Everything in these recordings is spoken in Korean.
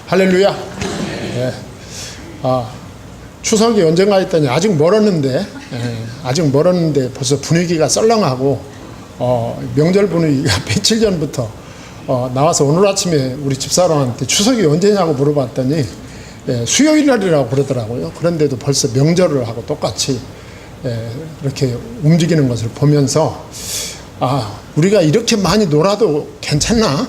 할렐루야. 예. 추석이 언젠가 했더니 아직 멀었는데, 아직 멀었는데 벌써 분위기가 썰렁하고, 명절 분위기가 며칠 전부터 나와서 오늘 아침에 우리 집사람한테 추석이 언제냐고 물어봤더니 수요일 날이라고 그러더라고요. 그런데도 벌써 명절을 하고 똑같이 이렇게 움직이는 것을 보면서 우리가 이렇게 많이 놀아도 괜찮나?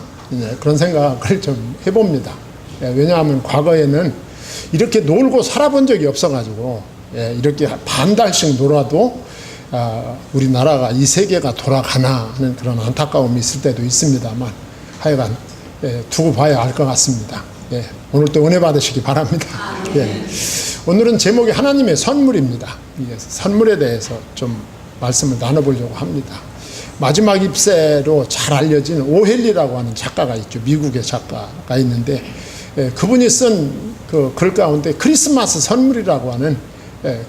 그런 생각을 좀 해봅니다. 왜냐하면 과거에는 이렇게 놀고 살아본 적이 없어가지고 이렇게 반 달씩 놀아도 우리나라가 이 세계가 돌아가나 하는 그런 안타까움이 있을 때도 있습니다만 하여간 두고 봐야 알 것 같습니다. 오늘도 은혜 받으시기 바랍니다. 오늘은 제목이 하나님의 선물입니다. 선물에 대해서 좀 말씀을 나눠보려고 합니다. 마지막 잎새로 잘 알려진 오헬리라고 하는 작가가 있죠. 미국의 작가가 있는데 그분이 쓴 그 글 가운데 크리스마스 선물이라고 하는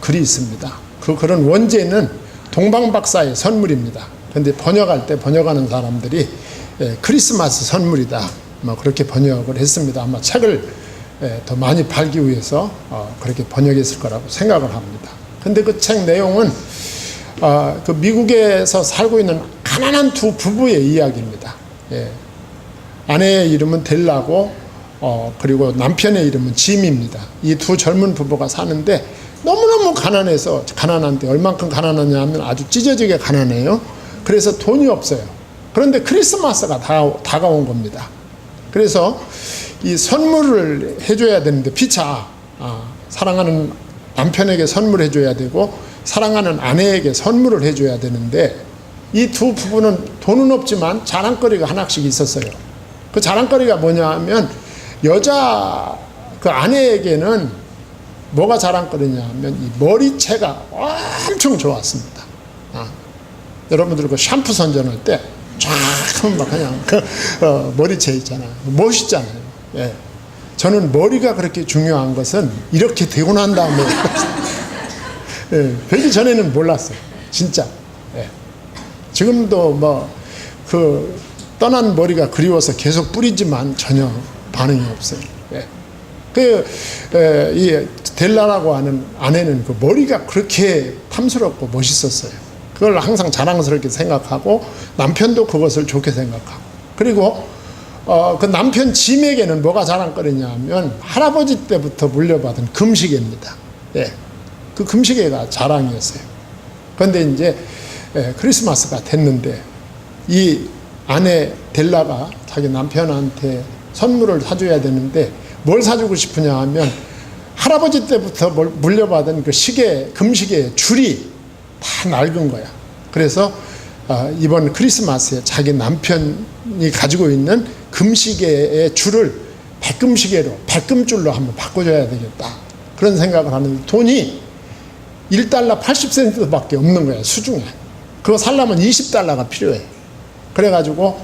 글이 있습니다. 그 글은 원제는 동방박사의 선물입니다. 그런데 번역할 때 번역하는 사람들이 크리스마스 선물이다, 그렇게 번역을 했습니다. 아마 책을 더 많이 팔기 위해서 그렇게 번역했을 거라고 생각을 합니다. 근데 그 책 내용은 그 미국에서 살고 있는 가난한 두 부부의 이야기입니다. 아내의 이름은 델라고 그리고 남편의 이름은 짐입니다. 이 두 젊은 부부가 사는데 너무너무 가난한데 얼만큼 가난하냐 하면 아주 찢어지게 가난해요. 그래서 돈이 없어요. 그런데 크리스마스가 다가온 겁니다. 그래서 이 선물을 해줘야 되는데 피차 사랑하는 남편에게 선물을 해줘야 되고 사랑하는 아내에게 선물을 해줘야 되는데 이 두 부부는 돈은 없지만 자랑거리가 하나씩 있었어요. 그 자랑거리가 뭐냐 하면 여자 그 아내에게는 뭐가 자랑거리냐 하면 이 머리채가 엄청 좋았습니다. 여러분들 그 샴푸 선전할 때 쫙 하면 막 그냥 머리채 있잖아요. 멋있잖아요. 저는 머리가 그렇게 중요한 것은 이렇게 되고 난 다음에 되기 전에는 몰랐어요. 진짜. 지금도 그 떠난 머리가 그리워서 계속 뿌리지만 전혀 반응이 없어요. 이 델라라고 하는 아내는 그 머리가 그렇게 탐스럽고 멋있었어요. 그걸 항상 자랑스럽게 생각하고 남편도 그것을 좋게 생각하고 그리고 그 남편 짐에게는 뭐가 자랑거리냐 하면 할아버지 때부터 물려받은 금시계입니다. 그 금시계가 자랑이었어요. 그런데 이제 크리스마스가 됐는데 이 아내 델라가 자기 남편한테 선물을 사줘야 되는데 뭘 사주고 싶으냐 하면 할아버지 때부터 물려받은 그 금시계의 줄이 다 낡은 거야. 그래서 이번 크리스마스에 자기 남편이 가지고 있는 금시계의 줄을 백금줄로 한번 바꿔줘야 되겠다. 그런 생각을 하는데 돈이 $1 80센트밖에 없는 거야, 수중에. 그거 살려면 $20가 필요해. 그래가지고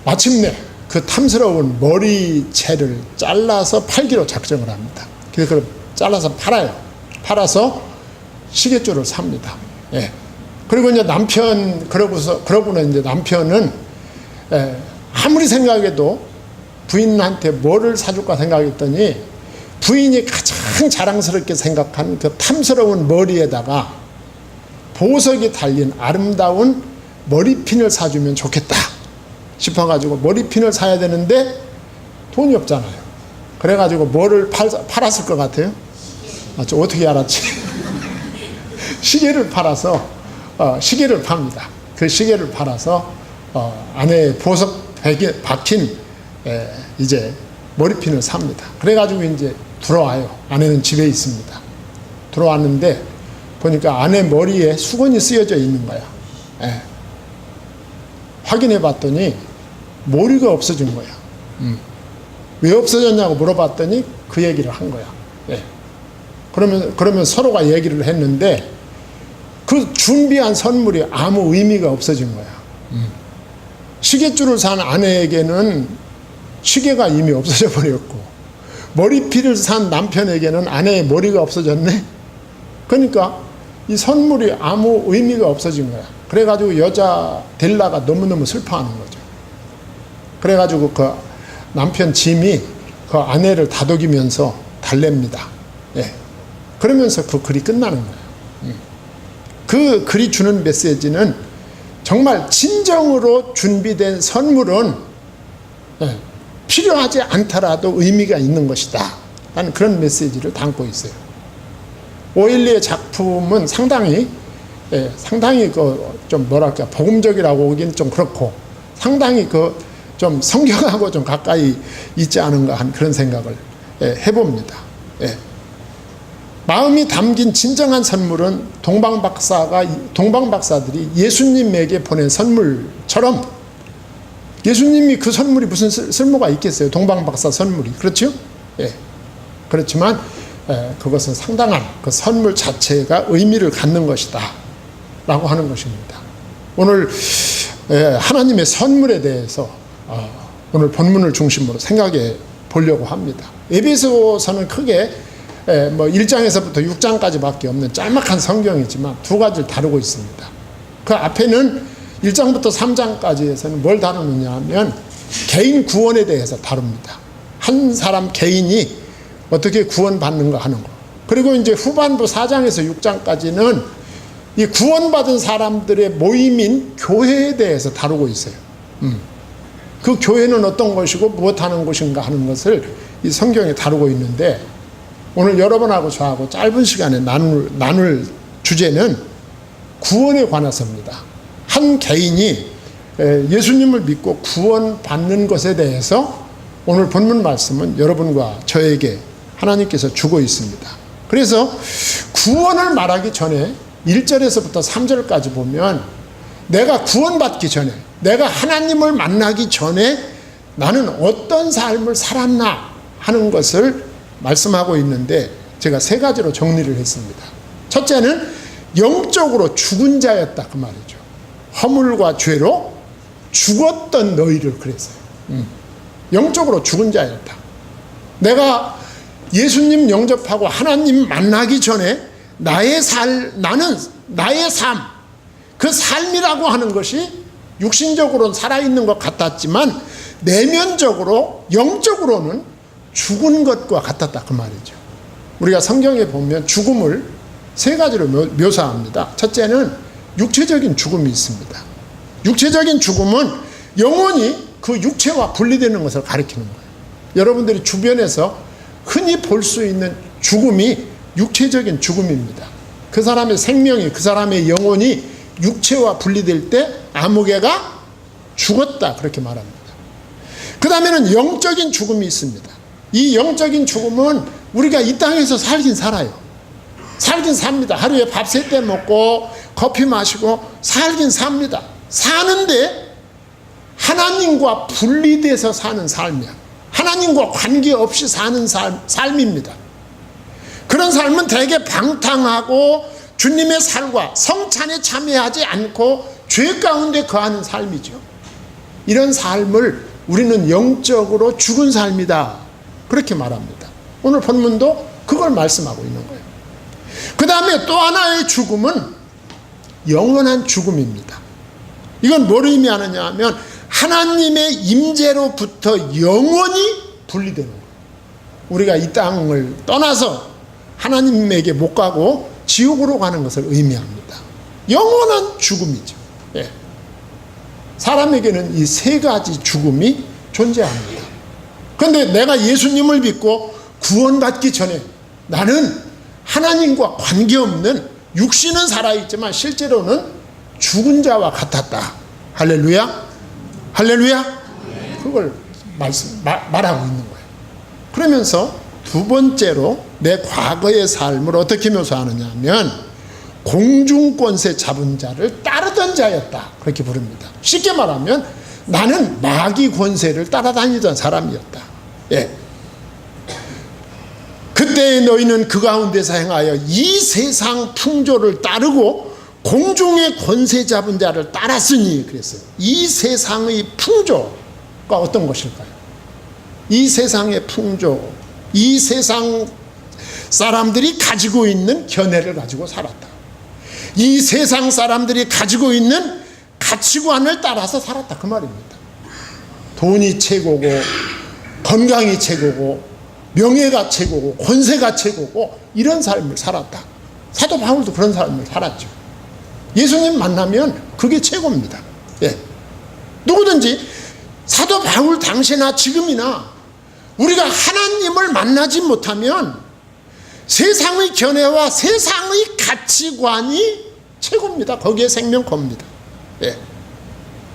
마침내 그 탐스러운 머리채를 잘라서 팔기로 작정을 합니다. 그래서 그걸 잘라서 팔아요. 팔아서 시계줄을 삽니다. 그리고 이제 그러고는 이제 남편은 아무리 생각해도 부인한테 뭐를 사줄까 생각했더니 부인이 가장 자랑스럽게 생각한 그 탐스러운 머리에다가 보석이 달린 아름다운 머리핀을 사주면 좋겠다 싶어가지고 머리핀을 사야 되는데 돈이 없잖아요. 그래가지고 뭐를 팔았을 것 같아요? 어떻게 알았지? 시계를 팔아서 시계를 팝니다. 그 시계를 팔아서 아내의 보석 베개 박힌 이제 머리핀을 삽니다. 그래가지고 이제 들어와요. 아내는 집에 있습니다. 들어왔는데 보니까 아내 머리에 수건이 쓰여져 있는 거야. 확인해 봤더니 머리가 없어진 거야. 왜 없어졌냐고 물어봤더니 그 얘기를 한 거야. 그러면 서로가 얘기를 했는데 그 준비한 선물이 아무 의미가 없어진 거야. 시계줄을 산 아내에게는 시계가 이미 없어져 버렸고 머리핀을 산 남편에게는 아내의 머리가 없어졌네. 그러니까 이 선물이 아무 의미가 없어진 거야. 그래가지고 여자 델라가 너무너무 슬퍼하는 거죠. 그래가지고 그 남편 짐이 그 아내를 다독이면서 달랩니다. 예. 그러면서 그 글이 끝나는 거예요. 그 글이 주는 메시지는 정말 진정으로 준비된 선물은 필요하지 않더라도 의미가 있는 것이다 라는 그런 메시지를 담고 있어요. 오일리의 작품은 상당히 좀 뭐랄까 복음적이라고 하긴 좀 그렇고 상당히 좀 성경하고 좀 가까이 있지 않은가 하는 그런 생각을 해봅니다. 마음이 담긴 진정한 선물은 동방박사들이 예수님에게 보낸 선물처럼 예수님이 그 선물이 무슨 쓸모가 있겠어요? 동방박사 선물이. 그렇죠? 그렇지만 그것은 상당한 그 선물 자체가 의미를 갖는 것이다 라고 하는 것입니다. 오늘 하나님의 선물에 대해서 오늘 본문을 중심으로 생각해 보려고 합니다. 에베소서는 크게 1장에서부터 6장까지밖에 없는 짤막한 성경이지만 두 가지를 다루고 있습니다. 그 앞에는 1장부터 3장까지에서는 뭘 다루느냐 하면 개인 구원에 대해서 다룹니다. 한 사람 개인이 어떻게 구원받는가 하는 거. 그리고 이제 후반부 4장에서 6장까지는 이 구원받은 사람들의 모임인 교회에 대해서 다루고 있어요. 그 교회는 어떤 것이고 무엇하는 것인가 하는 것을 이 성경에 다루고 있는데 오늘 여러분하고 저하고 짧은 시간에 나눌 주제는 구원에 관해서입니다. 한 개인이 예수님을 믿고 구원받는 것에 대해서 오늘 본문 말씀은 여러분과 저에게 하나님께서 주고 있습니다. 그래서 구원을 말하기 전에 1절에서부터 3절까지 보면 내가 구원받기 전에 내가 하나님을 만나기 전에 나는 어떤 삶을 살았나 하는 것을 말씀하고 있는데 제가 세 가지로 정리를 했습니다. 첫째는 영적으로 죽은 자였다 그 말이죠. 허물과 죄로 죽었던 너희를 그랬어요. 영적으로 죽은 자였다. 내가 예수님 영접하고 하나님 만나기 전에 나는 나의 삶, 그 삶이라고 하는 것이 육신적으로는 살아있는 것 같았지만 내면적으로 영적으로는 죽은 것과 같았다 그 말이죠. 우리가 성경에 보면 죽음을 세 가지로 묘사합니다. 첫째는 육체적인 죽음이 있습니다. 육체적인 죽음은 영원히 그 육체와 분리되는 것을 가리키는 거예요. 여러분들이 주변에서 흔히 볼 수 있는 죽음이 육체적인 죽음입니다. 그 사람의 생명이 그 사람의 영혼이 육체와 분리될 때 아무개가 죽었다 그렇게 말합니다. 그 다음에는 영적인 죽음이 있습니다. 이 영적인 죽음은 우리가 이 땅에서 살긴 살아요. 살긴 삽니다. 하루에 밥 3때 먹고 커피 마시고 살긴 삽니다. 사는데 하나님과 분리돼서 사는 삶이야. 하나님과 관계없이 사는 삶입니다. 그런 삶은 되게 방탕하고 주님의 살과 성찬에 참여하지 않고 죄 가운데 거하는 삶이죠. 이런 삶을 우리는 영적으로 죽은 삶이다 그렇게 말합니다. 오늘 본문도 그걸 말씀하고 있는 거예요. 그 다음에 또 하나의 죽음은 영원한 죽음입니다. 이건 뭘 의미하느냐 하면 하나님의 임재로부터 영원히 분리되는 거예요. 우리가 이 땅을 떠나서 하나님에게 못 가고 지옥으로 가는 것을 의미합니다. 영원한 죽음이죠. 사람에게는 이 세 가지 죽음이 존재합니다. 그런데 내가 예수님을 믿고 구원받기 전에 나는 하나님과 관계없는 육신은 살아있지만 실제로는 죽은 자와 같았다. 할렐루야? 할렐루야? 그걸 말하고 있는 거예요. 그러면서 두 번째로 내 과거의 삶을 어떻게 묘사하느냐 하면 공중권세 잡은 자를 따르던 자였다 그렇게 부릅니다. 쉽게 말하면 나는 마귀 권세를 따라다니던 사람이었다. 그때 너희는 그 가운데서 행하여 이 세상 풍조를 따르고 공중의 권세 잡은 자를 따랐으니 그랬어요. 이 세상의 풍조가 어떤 것일까요? 이 세상의 풍조, 이 세상 사람들이 가지고 있는 견해를 가지고 살았다. 이 세상 사람들이 가지고 있는 가치관을 따라서 살았다 그 말입니다. 돈이 최고고 건강이 최고고 명예가 최고고 권세가 최고고 이런 삶을 살았다. 사도 바울도 그런 삶을 살았죠. 예수님 만나면 그게 최고입니다. 예. 누구든지 사도 바울 당시나 지금이나 우리가 하나님을 만나지 못하면 세상의 견해와 세상의 가치관이 최고입니다. 거기에 생명겁니다. 예.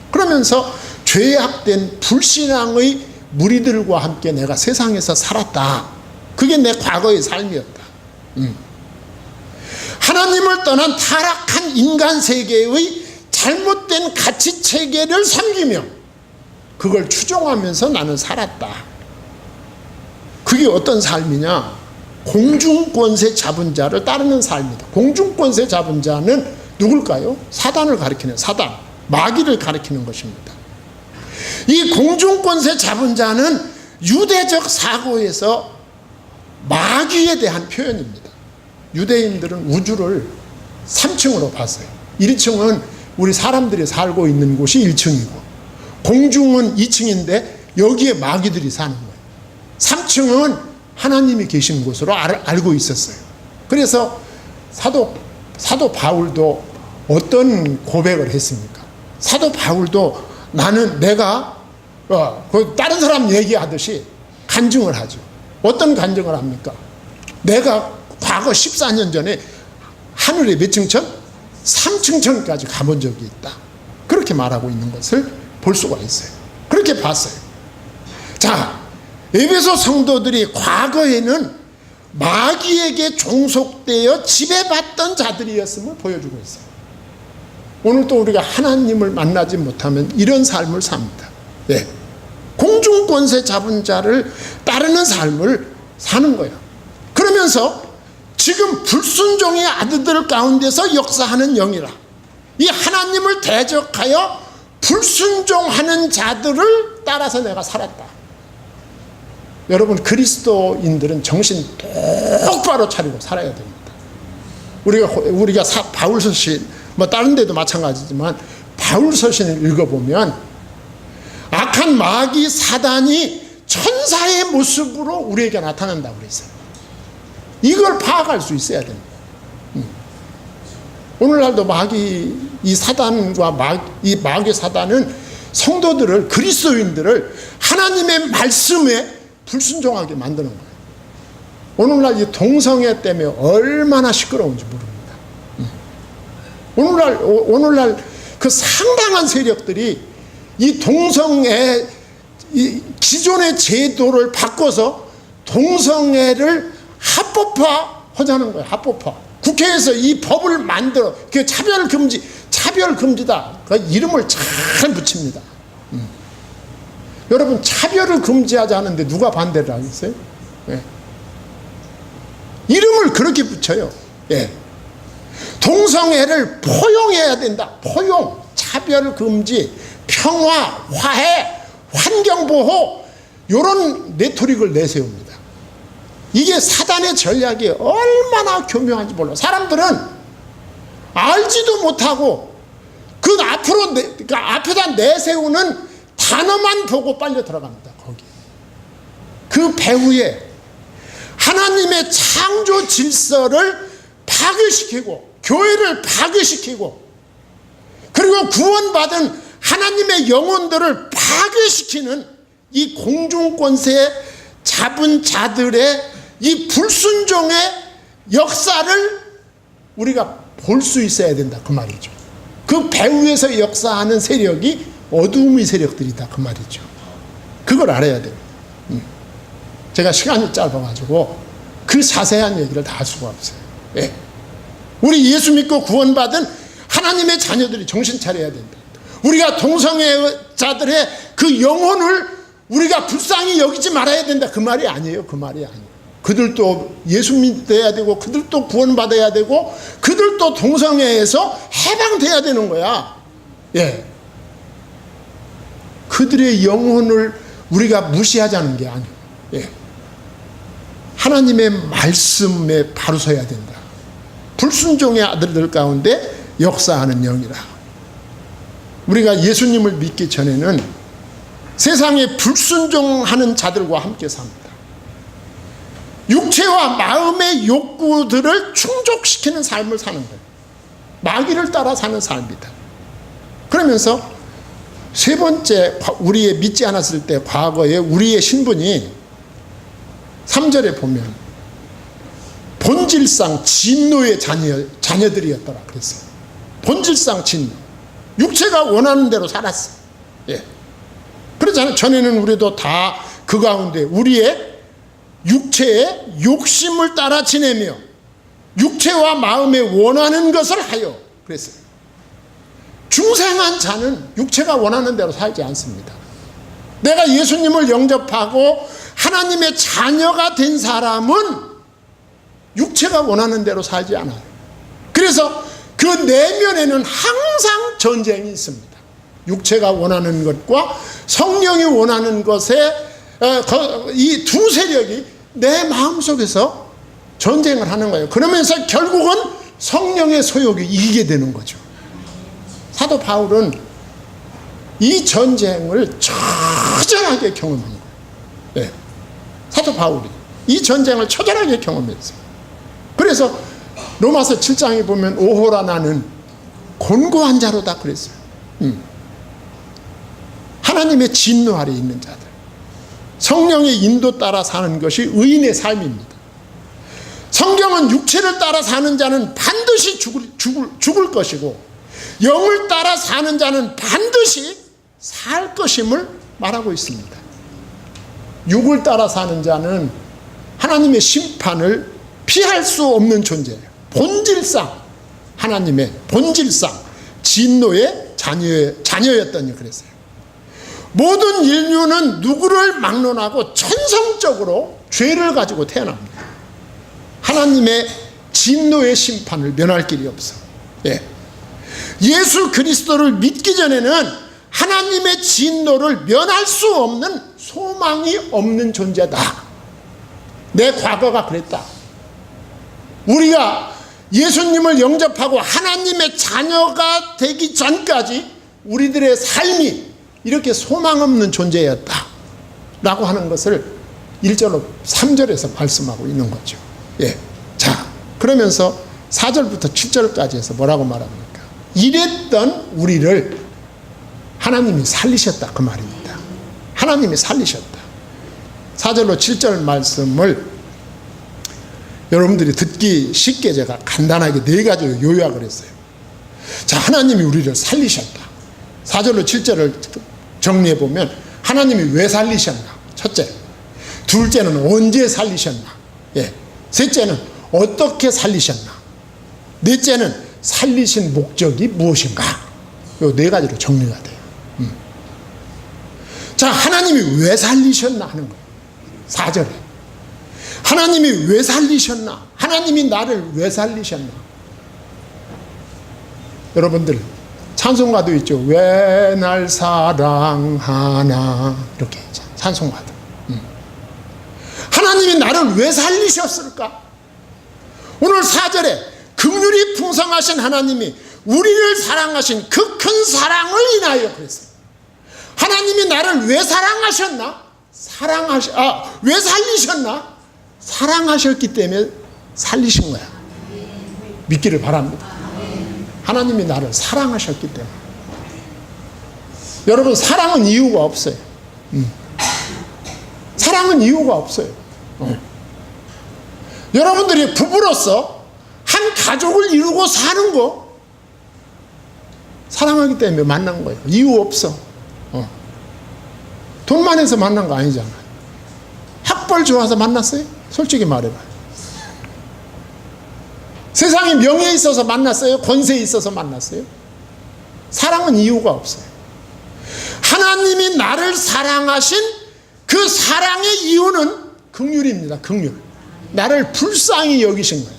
그러면서 죄악된 불신앙의 무리들과 함께 내가 세상에서 살았다. 그게 내 과거의 삶이었다. 하나님을 떠난 타락한 인간 세계의 잘못된 가치 체계를 섬기며 그걸 추종하면서 나는 살았다. 그게 어떤 삶이냐? 공중권세 잡은 자를 따르는 삶이다. 공중권세 잡은 자는 누굴까요? 사단을 가리키는 사단, 마귀를 가리키는 것입니다. 이 공중권세 잡은 자는 유대적 사고에서 마귀에 대한 표현입니다. 유대인들은 우주를 3층으로 봤어요. 1층은 우리 사람들이 살고 있는 곳이 1층이고 공중은 2층인데 여기에 마귀들이 사는 거예요. 3층은 하나님이 계신 곳으로 알고 있었어요. 그래서 사도 바울도 어떤 고백을 했습니까? 사도 바울도 나는 내가 다른 사람 얘기하듯이 간증을 하죠. 어떤 간증을 합니까? 내가 과거 14년 전에 하늘에 몇 층천? 3층천까지 가본 적이 있다. 그렇게 말하고 있는 것을 볼 수가 있어요. 그렇게 봤어요. 자, 에베소 성도들이 과거에는 마귀에게 종속되어 지배받던 자들이었음을 보여주고 있어요. 오늘 또 우리가 하나님을 만나지 못하면 이런 삶을 삽니다. 예. 공중권세 잡은 자를 따르는 삶을 사는 거예요. 그러면서 지금 불순종의 아들들 가운데서 역사하는 영이라. 이 하나님을 대적하여 불순종하는 자들을 따라서 내가 살았다. 여러분, 그리스도인들은 정신 똑바로 차리고 살아야 됩니다. 우리가 바울 서신, 다른 데도 마찬가지지만 바울 서신을 읽어보면 악한 마귀 사단이 천사의 모습으로 우리에게 나타난다고 그랬어요. 이걸 파악할 수 있어야 됩니다. 오늘날도 이 사단과 이 마귀 사단은 성도들을, 그리스도인들을 하나님의 말씀에 불순종하게 만드는 거예요. 오늘날 이 동성애 때문에 얼마나 시끄러운지 모릅니다. 오늘날 그 상당한 세력들이 이 동성애, 이 기존의 제도를 바꿔서 동성애를 합법화 하자는 거예요. 합법화. 국회에서 이 법을 만들어, 그 차별금지다. 그 이름을 잘 붙입니다. 여러분, 차별을 금지하자는데 누가 반대를 하겠어요? 예. 이름을 그렇게 붙여요. 예. 동성애를 포용해야 된다. 포용, 차별금지, 평화, 화해, 환경보호, 이런 레토릭을 내세웁니다. 이게 사단의 전략이 얼마나 교묘한지 몰라. 사람들은 알지도 못하고 그 앞에다 내세우는 단어만 보고 빨려 들어갑니다. 거기. 그 배후에 하나님의 창조 질서를 파괴시키고 교회를 파괴시키고 그리고 구원받은 하나님의 영혼들을 파괴시키는 이 공중권세 잡은 자들의 이 불순종의 역사를 우리가 볼 수 있어야 된다. 그 말이죠. 그 배후에서 역사하는 세력이 어두움의 세력들이다. 그 말이죠. 그걸 알아야 돼요. 제가 시간이 짧아가지고 그 자세한 얘기를 다 할 수가 없어요. 예. 우리 예수 믿고 구원받은 하나님의 자녀들이 정신 차려야 된다. 우리가 동성애자들의 그 영혼을 우리가 불쌍히 여기지 말아야 된다. 그 말이 아니에요. 그 말이 아니에요. 그들도 예수 믿어야 되고 그들도 구원받아야 되고 그들도 동성애에서 해방돼야 되는 거야. 예. 그들의 영혼을 우리가 무시하자는 게 아니에요. 예. 하나님의 말씀에 바로 서야 된다. 불순종의 아들들 가운데 역사하는 영이라. 우리가 예수님을 믿기 전에는 세상에 불순종하는 자들과 함께 삽니다. 육체와 마음의 욕구들을 충족시키는 삶을 사는 거예요. 마귀를 따라 사는 삶이다. 그러면서 세 번째, 우리의 믿지 않았을 때 과거에 우리의 신분이 3절에 보면 본질상 진노의 자녀들이었더라 그랬어요. 본질상 진노. 육체가 원하는 대로 살았어. 예. 그러잖아요. 전에는 우리도 다 그 가운데 우리의 육체의 욕심을 따라 지내며 육체와 마음에 원하는 것을 하여 그랬어요. 중생한 자는 육체가 원하는 대로 살지 않습니다. 내가 예수님을 영접하고 하나님의 자녀가 된 사람은 육체가 원하는 대로 살지 않아요. 그래서 그 내면에는 항상 전쟁이 있습니다. 육체가 원하는 것과 성령이 원하는 것에 이 두 세력이 내 마음속에서 전쟁을 하는 거예요. 그러면서 결국은 성령의 소욕이 이기게 되는 거죠. 사도 바울은 이 전쟁을 처절하게 경험한 거예요. 네. 사도 바울이 이 전쟁을 처절하게 경험했어요. 그래서 로마서 7장에 보면 오호라 나는 곤고한 자로다 그랬어요. 하나님의 진노 아래 있는 자들, 성령의 인도 따라 사는 것이 의인의 삶입니다. 성경은 육체를 따라 사는 자는 반드시 죽을 것이고 영을 따라 사는 자는 반드시 살 것임을 말하고 있습니다. 육을 따라 사는 자는 하나님의 심판을 피할 수 없는 존재예요. 본질상 하나님의 본질상 진노의 자녀였더니 그랬어요. 모든 인류는 누구를 막론하고 천성적으로 죄를 가지고 태어납니다. 하나님의 진노의 심판을 면할 길이 없어. 예. 예수 그리스도를 믿기 전에는 하나님의 진노를 면할 수 없는 소망이 없는 존재다. 내 과거가 그랬다. 우리가 예수님을 영접하고 하나님의 자녀가 되기 전까지 우리들의 삶이 이렇게 소망 없는 존재였다 라고 하는 것을 1절로 3절에서 말씀하고 있는 거죠. 예. 자, 그러면서 4절부터 7절까지 해서 뭐라고 말합니까? 이랬던 우리를 하나님이 살리셨다 그 말입니다. 하나님이 살리셨다. 4절로 7절 말씀을 여러분들이 듣기 쉽게 제가 간단하게 4가지로 요약을 했어요. 자, 하나님이 우리를 살리셨다. 4절로 7절을 정리해 보면 하나님이 왜 살리셨나? 첫째. 둘째는 언제 살리셨나? 예. 셋째는 어떻게 살리셨나? 넷째는 살리신 목적이 무엇인가? 요 4가지로 정리가 돼요. 자, 하나님이 왜 살리셨나 하는 거예요. 4절에. 하나님이 왜 살리셨나? 하나님이 나를 왜 살리셨나? 여러분들 찬송가도 있죠. 왜 날 사랑하나 이렇게 찬송가도. 하나님이 나를 왜 살리셨을까? 오늘 4절에 긍휼이 풍성하신 하나님이 우리를 사랑하신 그 큰 사랑을 인하여 그랬어요. 하나님이 나를 왜 사랑하셨나? 왜 살리셨나? 사랑하셨기 때문에 살리신 거야. 믿기를 바랍니다. 하나님이 나를 사랑하셨기 때문에. 여러분, 사랑은 이유가 없어요. 사랑은 이유가 없어요. 여러분들이 부부로서 한 가족을 이루고 사는 거 사랑하기 때문에 만난 거예요. 이유 없어. 돈만 해서 만난 거 아니잖아요. 학벌 좋아서 만났어요? 솔직히 말해봐요. 세상에 명예 있어서 만났어요? 권세 있어서 만났어요? 사랑은 이유가 없어요. 하나님이 나를 사랑하신 그 사랑의 이유는 긍휼입니다. 긍휼. 나를 불쌍히 여기신 거야.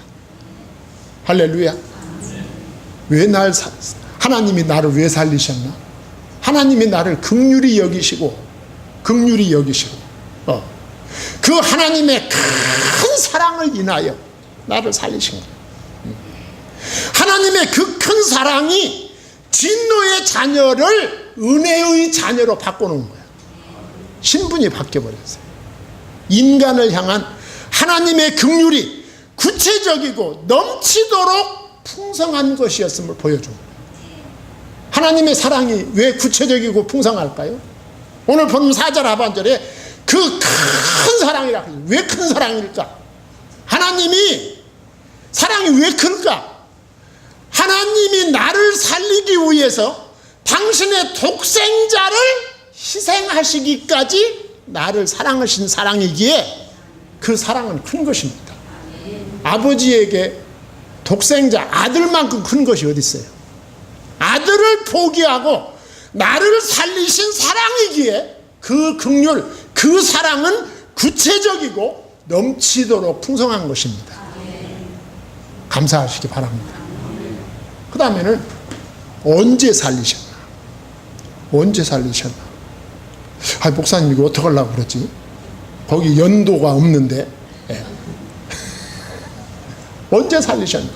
할렐루야. 하나님이 나를 왜 살리셨나? 하나님이 나를 긍휼히 여기시고 그 하나님의 큰 사랑을 인하여 나를 살리신 거야. 하나님의 그 큰 사랑이 진노의 자녀를 은혜의 자녀로 바꿔놓은 거야. 신분이 바뀌어버렸어요. 인간을 향한 하나님의 긍휼이 구체적이고 넘치도록 풍성한 것이었음을 보여줍니다. 하나님의 사랑이 왜 구체적이고 풍성할까요? 오늘 본 4절 하반절에 그 큰 사랑이라. 왜 큰 사랑일까? 하나님이 사랑이 왜 클까? 하나님이 나를 살리기 위해서 당신의 독생자를 희생하시기까지 나를 사랑하신 사랑이기에 그 사랑은 큰 것입니다. 아버지에게 독생자 아들만큼 큰 것이 어디 있어요? 아들을 포기하고 나를 살리신 사랑이기에 그 긍휼, 그 사랑은 구체적이고 넘치도록 풍성한 것입니다. 감사하시기 바랍니다. 그 다음에는 언제 살리셨나? 언제 살리셨나? 아, 목사님 이거 어떻게 하려고 그러지? 거기 연도가 없는데. 예. 언제 살리셨나?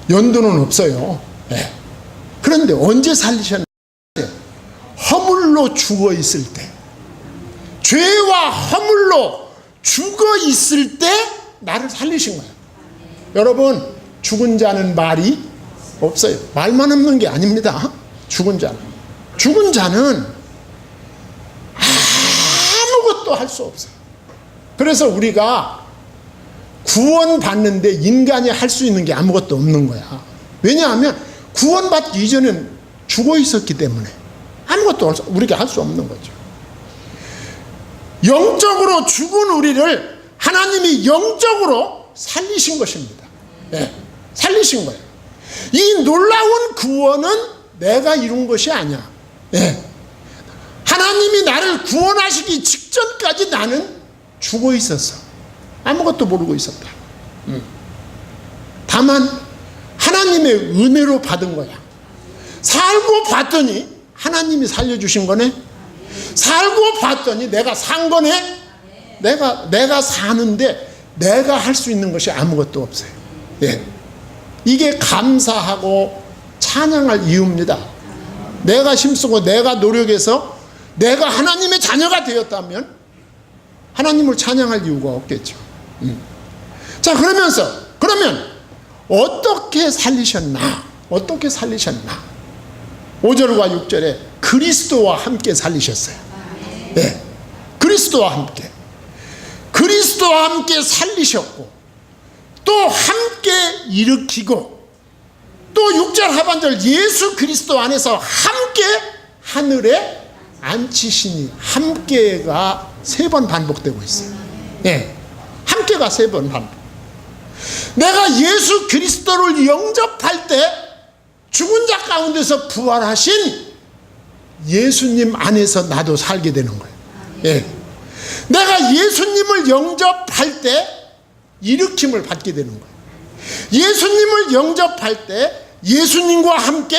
연도는 없어요. 예. 그런데 언제 살리셨나? 허물로 죽어 있을 때, 죄와 허물로 죽어 있을 때 나를 살리신 거예요. 여러분, 죽은 자는 말이 없어요. 말만 없는 게 아닙니다. 죽은 자는 아무것도 할 수 없어요. 그래서 우리가 구원받는데 인간이 할 수 있는 게 아무것도 없는 거야. 왜냐하면 구원받기 이전엔 죽어 있었기 때문에 아무것도 우리가 할 수 없는 거죠. 영적으로 죽은 우리를 하나님이 영적으로 살리신 것입니다. 네, 살리신 거예요. 이 놀라운 구원은 내가 이룬 것이 아니야. 네. 하나님이 나를 구원하시기 직전까지 나는 죽어 있었어. 아무것도 모르고 있었다. 다만 하나님의 은혜로 받은 거야. 살고 봤더니 하나님이 살려주신 거네. 살고 봤더니 내가 산 거네. 내가 사는데 내가 할 수 있는 것이 아무것도 없어요. 예. 이게 감사하고 찬양할 이유입니다. 내가 힘쓰고 내가 노력해서 내가 하나님의 자녀가 되었다면 하나님을 찬양할 이유가 없겠죠. 자, 그러면 어떻게 살리셨나? 어떻게 살리셨나? 5절과 6절에 그리스도와 함께 살리셨어요. 네. 그리스도와 함께 살리셨고 또 함께 일으키고 또 6절 하반절 예수 그리스도 안에서 함께 하늘에 앉히시니, 함께가 3번 반복되고 있어요. 네. 함께가 3번 반복. 내가 예수 그리스도를 영접할 때 죽은 자 가운데서 부활하신 예수님 안에서 나도 살게 되는 거예요. 예. 내가 예수님을 영접할 때 일으킴을 받게 되는 거예요. 예수님을 영접할 때 예수님과 함께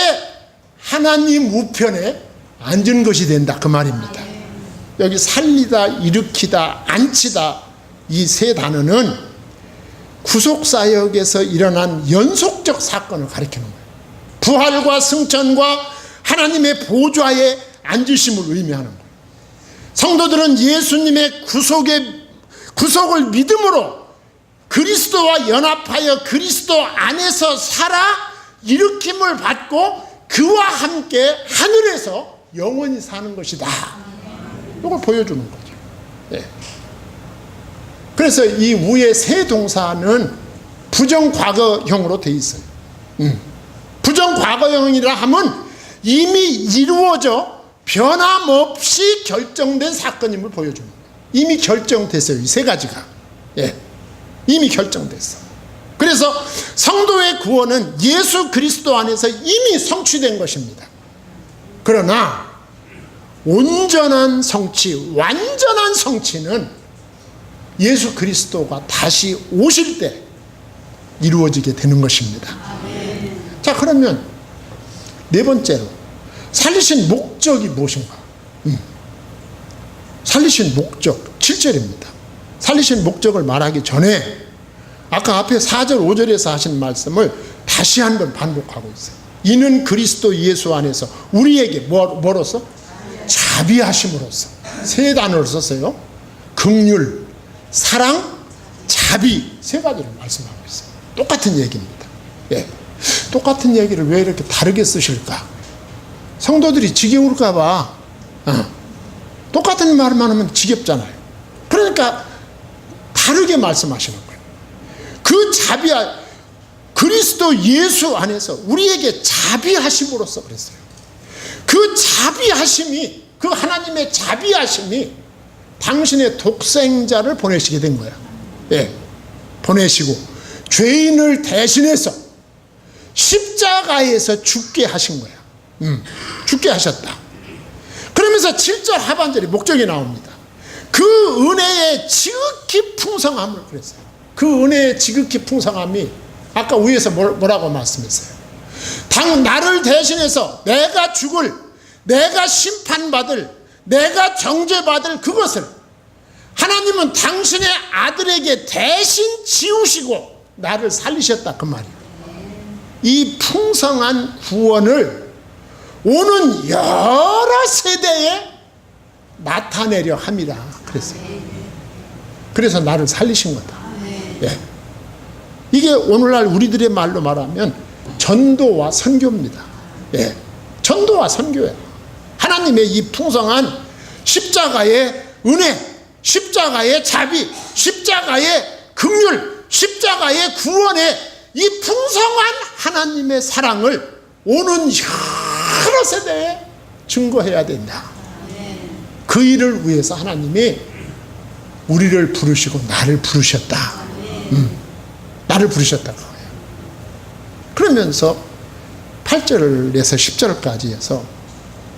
하나님 우편에 앉은 것이 된다, 그 말입니다. 여기 살리다, 일으키다, 앉히다, 이 3 단어는 구속사역에서 일어난 연속적 사건을 가리키는 거예요. 부활과 승천과 하나님의 보좌에 앉으심을 의미하는 거예요. 성도들은 예수님의 구속을 믿음으로 그리스도와 연합하여 그리스도 안에서 살아 일으킴을 받고 그와 함께 하늘에서 영원히 사는 것이다. 이걸 보여주는 거죠. 네. 그래서 이 위의 3 동사는 부정과거형으로 되어 있어요. 부정과거형이라 하면 이미 이루어져 변함없이 결정된 사건임을 보여주는 거예요. 이미 결정됐어요. 이 3가지가. 예. 이미 결정됐어. 그래서 성도의 구원은 예수 그리스도 안에서 이미 성취된 것입니다. 그러나 온전한 성취, 완전한 성취는 예수 그리스도가 다시 오실 때 이루어지게 되는 것입니다. 자, 그러면 4번째로 살리신 목적이 무엇인가? 살리신 목적 7절입니다. 살리신 목적을 말하기 전에 아까 앞에 4절 5절에서 하신 말씀을 다시 한번 반복하고 있어요. 이는 그리스도 예수 안에서 우리에게 뭐로서? 자비하심으로써 세 단어를 썼어요. 긍휼, 사랑, 자비 세 가지를 말씀하고 있어요. 똑같은 얘기입니다. 예. 똑같은 얘기를 왜 이렇게 다르게 쓰실까? 성도들이 지겨울까 봐. 똑같은 말만 하면 지겹잖아요. 그러니까 다르게 말씀하시는 거예요. 그 자비하 그리스도 예수 안에서 우리에게 자비하심으로써 그랬어요. 그 자비하심이, 그 하나님의 자비하심이 당신의 독생자를 보내시게 된 거야. 예. 보내시고 죄인을 대신해서 십자가에서 죽게 하신 거야. 죽게 하셨다. 그러면서 7절 하반절에 목적이 나옵니다. 그 은혜의 지극히 풍성함을 그랬어요. 그 은혜의 지극히 풍성함이 아까 위에서 뭐라고 말씀했어요? 나를 대신해서 내가 죽을, 내가 심판받을, 내가 정죄받을 그것을 하나님은 당신의 아들에게 대신 지우시고 나를 살리셨다 그 말이에요. 이 풍성한 구원을 오는 여러 세대에 나타내려 함이라 그랬어요. 그래서 나를 살리신 거다. 예. 이게 오늘날 우리들의 말로 말하면 전도와 선교입니다. 예. 전도와 선교예요. 하나님의 이 풍성한 십자가의 은혜, 십자가의 자비, 십자가의 긍휼, 십자가의 구원의 이 풍성한 하나님의 사랑을 오는 여러 세대에 증거해야 된다. 그 일을 위해서 하나님이 우리를 부르시고 나를 부르셨다. 나를 부르셨다고 해요. 그러면서 8절에서 10절까지 해서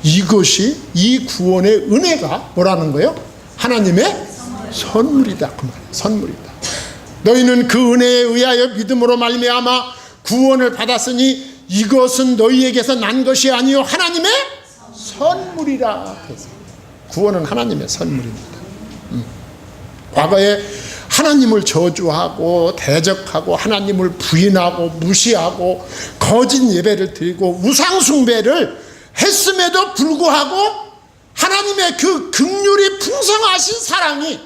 이것이 이 구원의 은혜가 뭐라는 거예요? 하나님의 선물이다 그 말이에요. 선물이다. 너희는 그 은혜에 의하여 믿음으로 말미암아 구원을 받았으니 이것은 너희에게서 난 것이 아니요 하나님의 선물이라. 그래서 구원은 하나님의 선물입니다. 과거에 하나님을 저주하고 대적하고 하나님을 부인하고 무시하고 거짓 예배를 드리고 우상 숭배를 했음에도 불구하고 하나님의 그 긍휼이 풍성하신 사랑이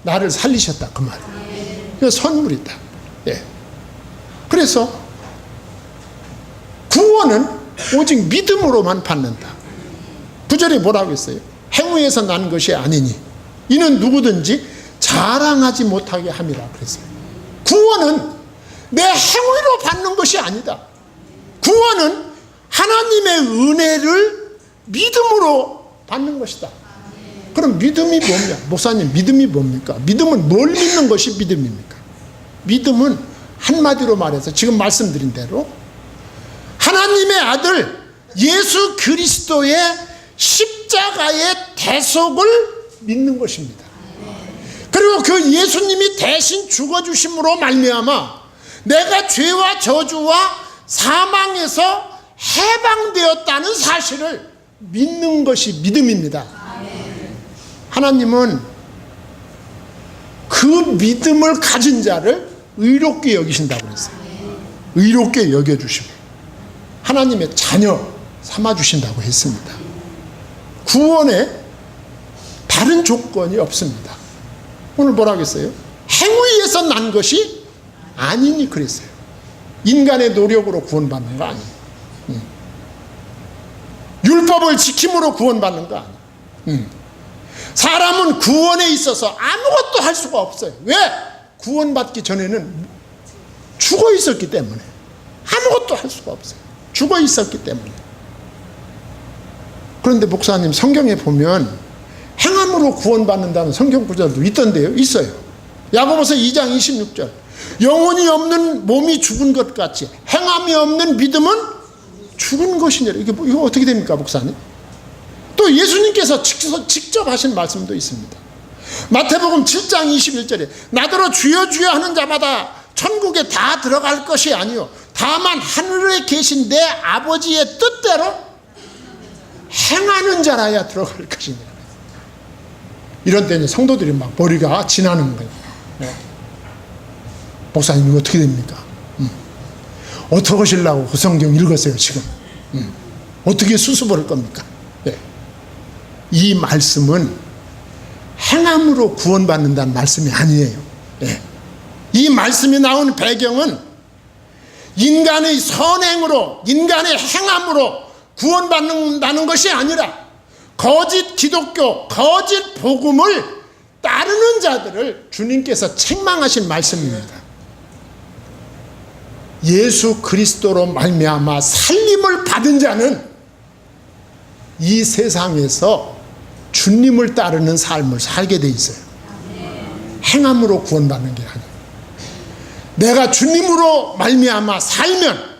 나를 살리셨다 그 말이에요. 그 선물이다. 예. 그래서 구원은 오직 믿음으로만 받는다. 9절에 뭐라고 했어요? 행위에서 난 것이 아니니 이는 누구든지 자랑하지 못하게 함이라 그랬어요. 구원은 내 행위로 받는 것이 아니다. 구원은 하나님의 은혜를 믿음으로 받는 것이다. 그럼 믿음이 뭡니까? 목사님, 믿음이 뭡니까? 믿음은 뭘 믿는 것이 믿음입니까? 믿음은 한마디로 말해서 지금 말씀드린 대로 하나님의 아들 예수 그리스도의 십자가의 대속을 믿는 것입니다. 그리고 그 예수님이 대신 죽어주심으로 말미암아 내가 죄와 저주와 사망에서 해방되었다는 사실을 믿는 것이 믿음입니다. 하나님은 그 믿음을 가진 자를 의롭게 여기신다고 그랬어요. 의롭게 여겨주시고 하나님의 자녀 삼아주신다고 했습니다. 구원에 다른 조건이 없습니다. 오늘 뭐라고 했어요? 행위에서 난 것이 아니니 그랬어요. 인간의 노력으로 구원받는 거 아니에요. 율법을 지킴으로 구원받는 거 아니에요. 사람은 구원에 있어서 아무것도 할 수가 없어요. 왜? 구원받기 전에는 죽어 있었기 때문에 아무것도 할 수가 없어요. 죽어 있었기 때문에. 그런데 목사님 성경에 보면 행함으로 구원받는다는 성경 구절도 있던데요. 있어요. 야고보서 2장 26절 영혼이 없는 몸이 죽은 것 같이 행함이 없는 믿음은 죽은 것이니라. 이거 어떻게 됩니까 목사님? 또 예수님께서 직접 하신 말씀도 있습니다. 마태복음 7장 21절에 나더러 주여 주여 하는 자마다 천국에 다 들어갈 것이 아니요 다만 하늘에 계신 내 아버지의 뜻대로 행하는 자라야 들어갈 것이니라. 이런 때는 성도들이 막 머리가 지나는 거예요. 목사님 이거 어떻게 됩니까? 어떻게 하시려고 그 성경 읽었어요 지금? 어떻게 수습할 겁니까? 네. 이 말씀은 행함으로 구원받는다는 말씀이 아니에요. 예. 이 말씀이 나온 배경은 인간의 선행으로, 인간의 행함으로 구원받는다는 것이 아니라 거짓 기독교, 거짓 복음을 따르는 자들을 주님께서 책망하신 말씀입니다. 예수 그리스도로 말미암아 살림을 받은 자는 이 세상에서 주님을 따르는 삶을 살게 돼 있어요. 행함으로 구원받는 게 아니에요. 내가 주님으로 말미암아 살면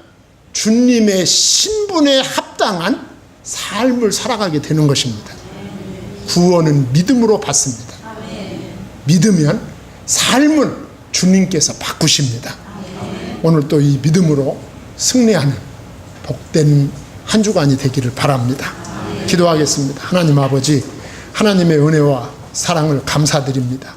주님의 신분에 합당한 삶을 살아가게 되는 것입니다. 구원은 믿음으로 받습니다. 믿으면 삶은 주님께서 바꾸십니다. 오늘 또 이 믿음으로 승리하는 복된 한 주간이 되기를 바랍니다. 기도하겠습니다. 하나님 아버지, 하나님의 은혜와 사랑을 감사드립니다.